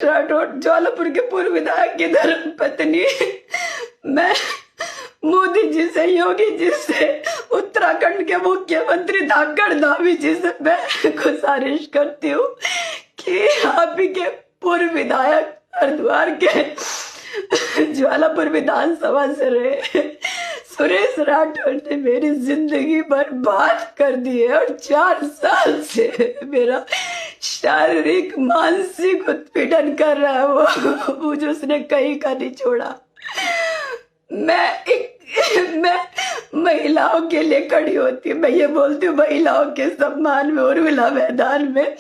राठौड़ ज्वालापुर के पूर्व विधायक की धर्म पत्नी मैं मोदी जी से, योगी जी से, उत्तराखंड के मुख्यमंत्री धाकड़ धामी जी से मैं गुजारिश करती हूँ कि आप ही के पूर्व विधायक हरिद्वार के ज्वालापुर विधानसभा से रहे सुरेश राठौड़ ने मेरी जिंदगी बर्बाद कर दी है और 4 साल से मेरा शारीरिक मानसिक उत्पीड़न कर रहा है वो मुझे उसने कहीं का नहीं छोड़ा। मैं महिलाओं के लिए खड़ी होती हूँ, मैं ये बोलती हूँ महिलाओं के सम्मान में उर्मिला मैदान में,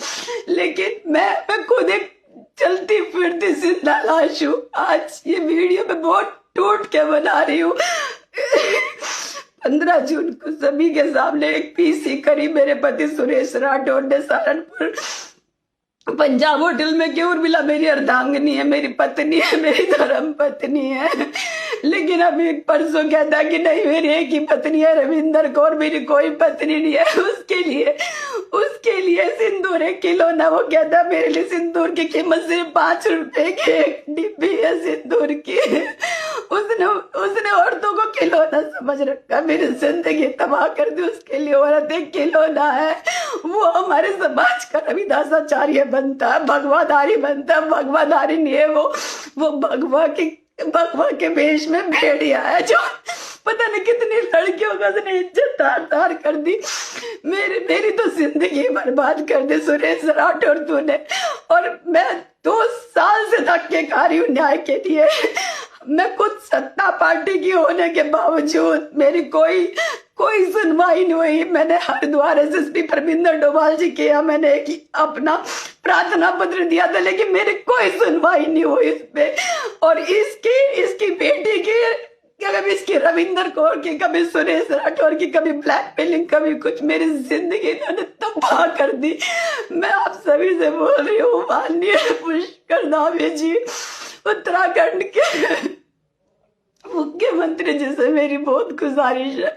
लेकिन मैं खुद एक चलती फिरती जिंदा लाश हूँ। आज ये वीडियो मैं बहुत टूट के बना रही हूँ। 15 जून को सभी के सामने एक पीसी करी मेरे पति सुरेश राठौड़ ने सहारनपुर पंजाब होटल में कि उर्मिला मेरी अर्धांगिनी है, मेरी पत्नी है, मेरी धर्म पत्नी है, लेकिन अभी परसों कहता कि नहीं मेरी एक ही पत्नी है रविंदर कौर, मेरी कोई पत्नी नहीं है। उसके लिए सिंदूर 1 किलो ना, वो कहता मेरे लिए सिंदूर की कीमत सिर्फ 5 रुपए की एक डिब्बी है सिंदूर की। उसने औरतों को खिलौना समझ रखा, मेरी जिंदगी तबाह कर दी। उसके लिए औरत एक खिलौना है। वो हमारे समाज का रविदासाचार्य बनता है, भगवाधारी बनता है, भगवाधारी नहीं है वो भगवा के वेश में भेड़िया है जो पता नहीं कितनी लड़कियों का उसने इज्जत तार कर दी। मेरी तो जिंदगी बर्बाद कर दी सुरेश राठौड़ तूने। और मैं 2 साल से धक्के खा रही हूँ न्याय के लिए। मैं खुद सत्ता पार्टी की होने के बावजूद मेरी कोई सुनवाई नहीं हुई। मैंने हरिद्वार एसएसपी परमिंदर डोभाल जी किया, मैंने अपना प्रार्थना पत्र दिया था, लेकिन मेरी कोई सुनवाई नहीं हुई इस पे। और इसकी बेटी की, कभी इसकी रविंदर कौर की, कभी सुरेश राठौड़ की, कभी ब्लैकमेलिंग, कभी कुछ, मेरी जिंदगी इन्होंने तबाह कर दी। मैं आप सभी से बोल रही हूँ माननीय पुष्कर धामी जी, उत्तराखंड के मुख्यमंत्री जी से मेरी बहुत गुजारिश है,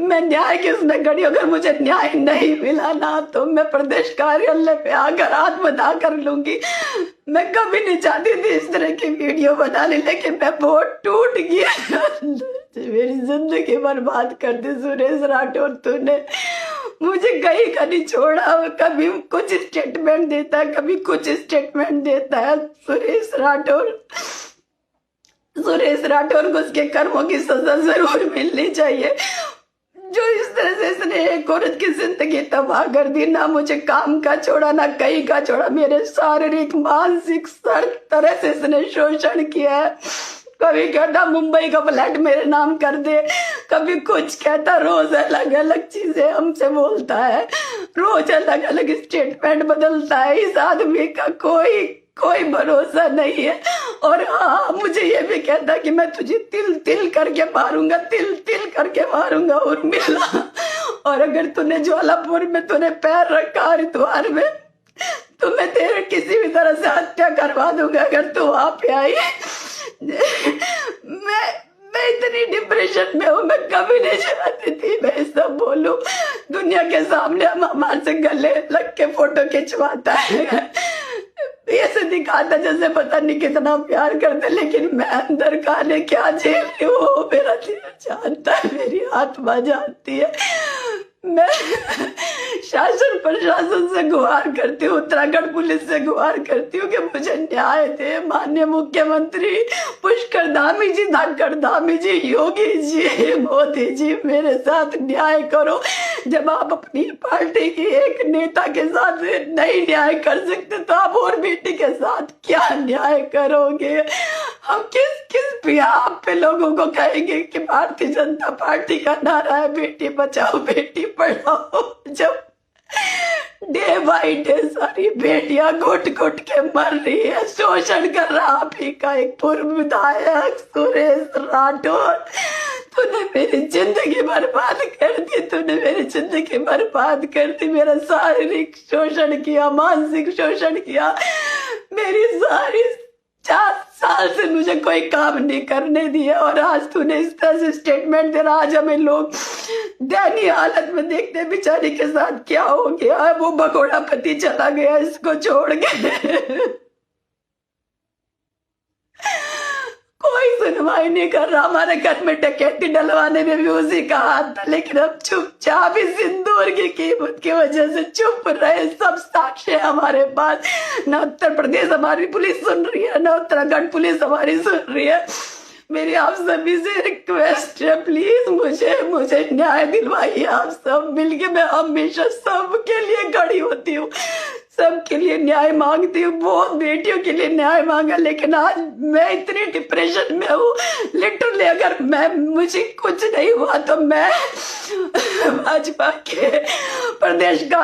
मैं न्याय के उसमें खड़ी, अगर मुझे न्याय नहीं मिला ना तो मैं प्रदेश कार्यालय पे आकर आत्मदाह कर लूंगी। मैं कभी नहीं चाहती थी इस तरह की वीडियो बनाने, लेकिन मैं बहुत टूट गया। मेरी जिंदगी बर्बाद कर दी सुरेश राठौड़ तूने। मुझे कहीं का नहीं छोड़ा, कभी कुछ स्टेटमेंट देता है, कभी कुछ स्टेटमेंट देता है। सुरेश राठौड़ को उसके कर्मों की सजा जरूर मिलनी चाहिए। जो इस तरह से इसने एक औरत की जिंदगी तबाह कर दी, ना मुझे काम का छोड़ा, ना कहीं का छोड़ा, मेरे शारीरिक मानसिक हर तरह से इसने शोषण किया है। कभी कहता मुंबई का फ्लैट मेरे नाम कर दे, कभी कुछ कहता, रोज अलग अलग चीजें हमसे बोलता है, रोज अलग अलग स्टेटमेंट बदलता है। इस आदमी का कोई भरोसा नहीं है। और हाँ, मुझे ये भी कहता कि मैं तुझे तिल तिल करके मारूंगा उर्मिला। और अगर तूने ज्वालापुर में तूने पैर रखा हरिद्वार में, तो मैं तेरे किसी भी तरह से हत्या करवा दूंगा अगर तू वहां पे आई। मैं इतनी डिप्रेशन में हूँ, मैं कभी नहीं चाहती थी मैं सब बोलूं दुनिया के सामने। हम हमारे से गले लग के फोटो खिंचवाता है, ऐसे दिखाता जैसे पता नहीं कितना प्यार करते, लेकिन मैं अंदर खाने क्या झेल रही हूँ मेरा दिल जानता है, मेरी आत्मा जानती है। मैं शासन प्रशासन से गुहार करती हूँ, उत्तराखंड पुलिस से गुहार करती हूँ कि मुझे न्याय दे। माननीय मुख्यमंत्री पुष्कर धामी जी, धाकड़ धामी जी, योगी जी, मोदी जी, मेरे साथ न्याय करो। जब आप अपनी पार्टी की एक नेता के साथ नहीं न्याय कर सकते तो आप और बेटी के साथ क्या न्याय करोगे? हम किस बिहार पे लोगों को कहेंगे कि भारतीय जनता पार्टी का नारा है बेटी बचाओ बेटी पढ़ाओ, जब डे बाई डे सारी बेटियां घुट घुट के मर रही है, शोषण कर रहा आप ही का एक पूर्व विधायक सुरेश राठौड़। तूने मेरी जिंदगी बर्बाद कर दी, तूने मेरी जिंदगी बर्बाद कर दी। मेरा शारीरिक शोषण किया, मानसिक शोषण किया। मेरी सारी 4 साल से मुझे कोई काम नहीं करने दिया, और आज तूने इस तरह से स्टेटमेंट दे रहा। आज हमें लोग दयनीय हालत में देखते बेचारी के साथ क्या हो गया। वो भगोड़ा पति चला गया इसको छोड़ के। सुनवाई नहीं कर रहा। हमारे घर में डकैती डलवाने में भी उसी का हाथ था, लेकिन अब चुपचाप इस सिंदूर की कीमत की वजह से चुप रहे। सब साक्ष्य है हमारे पास। न उत्तर प्रदेश हमारी पुलिस सुन रही है, न उत्तराखंड पुलिस हमारी सुन रही है। मेरी आप सभी से रिक्वेस्ट है, प्लीज मुझे न्याय दिलवाइए। आप सब मिलके, मैं हमेशा सबके लिए खड़ी होती हूँ, सबके लिए न्याय मांगती हूँ। बहुत बेटियों के लिए न्याय मांगा, लेकिन आज मैं इतनी डिप्रेशन में हूँ। लिटरली अगर मुझे कुछ नहीं हुआ तो मैं भाजपा के प्रदेश का